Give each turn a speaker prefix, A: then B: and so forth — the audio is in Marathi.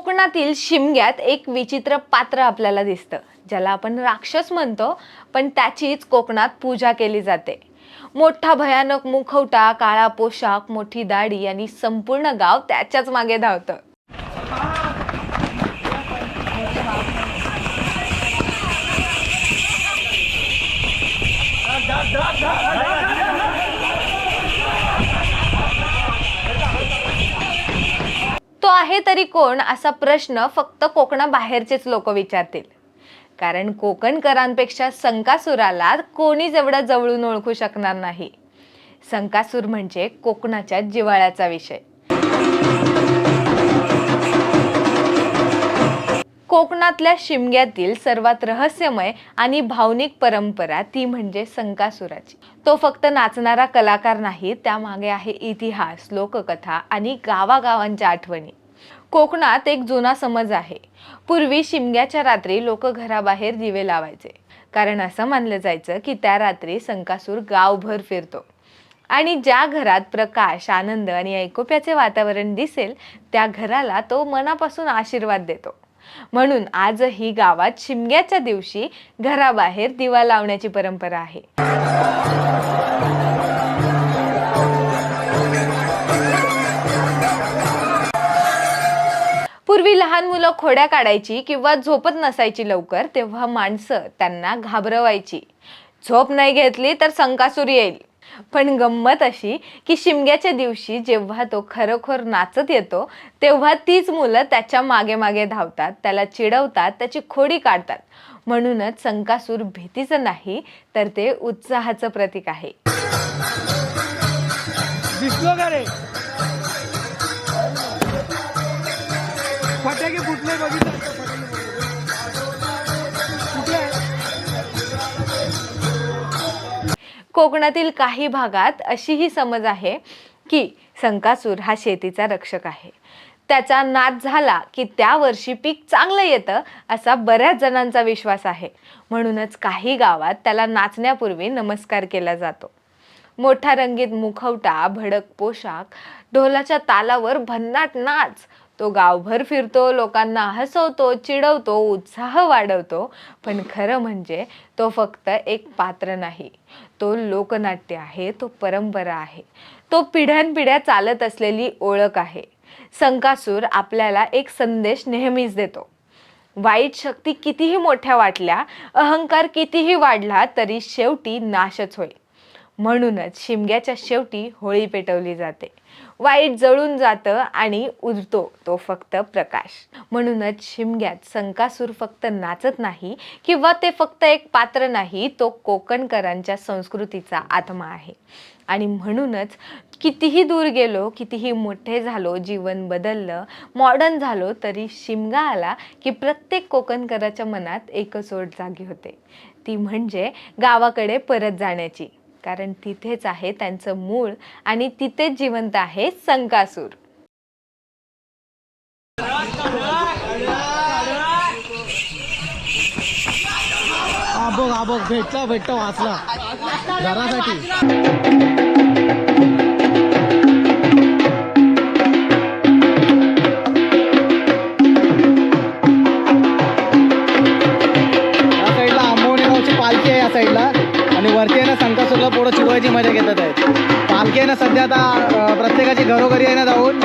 A: कोकणातील शिमग्यात एक विचित्र पात्र आपल्याला दिसतं, ज्याला आपण राक्षस म्हणतो, पण त्याचीच कोकणात पूजा केली जाते. मोठा भयानक मुखवटा, काळा पोशाख, मोठी दाढी आणि संपूर्ण गाव त्याच्याच मागे धावतं. तो आहे तरी कोण असा प्रश्न फक्त कोकणाबाहेरचेच लोक विचारतील. कारण कोकणकरांपेक्षा संकासुराला कोणीच एवढा जवळून ओळखू शकणार नाही. संकासूर म्हणजे कोकणाच्या जिव्हाळ्याचा विषय. कोकणातल्या शिमग्यातील सर्वात रहस्यमय आणि भावनिक परंपरा ती म्हणजे संकासुराची. तो फक्त नाचणारा कलाकार नाही, त्यामागे आहे इतिहास, लोककथा आणि गावागावांच्या आठवणी. कोकणात एक जुना समज आहे. पूर्वी शिमग्याच्या रात्री लोक घराबाहेर दिवे लावायचे, कारण असं मानलं जायचं की त्या रात्री संकासूर गावभर फिरतो आणि ज्या घरात प्रकाश, आनंद आणि ऐकोप्याचे वातावरण दिसेल त्या घराला तो मनापासून आशीर्वाद देतो. म्हणून आजही गावात शिमग्याच्या दिवशी घराबाहेर दिवा लावण्याची परंपरा आहे. पूर्वी लहान मुलं खोड्या काढायची किंवा झोपत नसायची लवकर, तेव्हा माणसं त्यांना घाबरवायची. झोप नाही घेतली तर संकासूर येईल. पण गंमत अशी की शिमग्याच्या दिवशी जेव्हा तो खरोखर नाचत येतो, तेव्हा तीच मुलं त्याच्या मागे मागे धावतात, त्याला चिडवतात, त्याची खोडी काढतात. म्हणूनच संकासूर भीतीचं नाही, तर ते उत्साहाचं प्रतीक आहे.
B: दिसलो का रे? फटाके फुटले बघितलं?
A: कोकणातील काही भागात अशीही समज आहे की संकासूर हा शेतीचा रक्षक आहे. त्याचा नाच झाला की त्या वर्षी पीक चांगलं येतं असा बऱ्याच जणांचा विश्वास आहे. म्हणूनच काही गावात त्याला नाचण्यापूर्वी नमस्कार केला जातो. मोठा रंगीत मुखवटा, भडक पोशाख, ढोलाच्या तालावर भन्नाट नाच. तो गावभर फिरतो, लोकांना हसवतो, चिडवतो, उत्साह वाढवतो. पण खरं म्हणजे तो फक्त एक पात्र नाही, तो लोकनाट्य आहे, तो परंपरा आहे, तो पिढ्यानपिढ्या चालत असलेली ओळख आहे. संकासूर आपल्याला एक संदेश नेहमीच देतो. वाईट शक्ती कितीही मोठ्या वाटल्या, अहंकार कितीही वाढला तरी शेवटी नाशच होईल. म्हणूनच शिमग्याच्या शेवटी होळी पेटवली जाते. वाईट जळून जातं आणि उरतो तो फक्त प्रकाश. म्हणूनच शिमग्यात संकासूर फक्त नाचत नाही किंवा ते फक्त एक पात्र नाही, तो कोकणकरांच्या संस्कृतीचा आत्मा आहे. आणि म्हणूनच कितीही दूर गेलो, कितीही मोठे झालो, जीवन बदललं, मॉडर्न झालो, तरी शिमगा आला की प्रत्येक कोकणकराच्या मनात एकच ओढ जागी होते, ती म्हणजे गावाकडे परत जाण्याची. कारण तिथेच आहे त्यांचं मूळ आणि तिथेच जिवंत आहे संकासूर.
B: बघ भेटला वाचला घरासाठी. या साईडला आंबवणे गावची पालखी आहे, या साईडला. आणि वरती आहे ना संकासूरला पोरं चिडवायची मजा घेतात आहेत. पालखी आहे ना सध्या आता प्रत्येकाची घरोघरी आहे ना जाऊन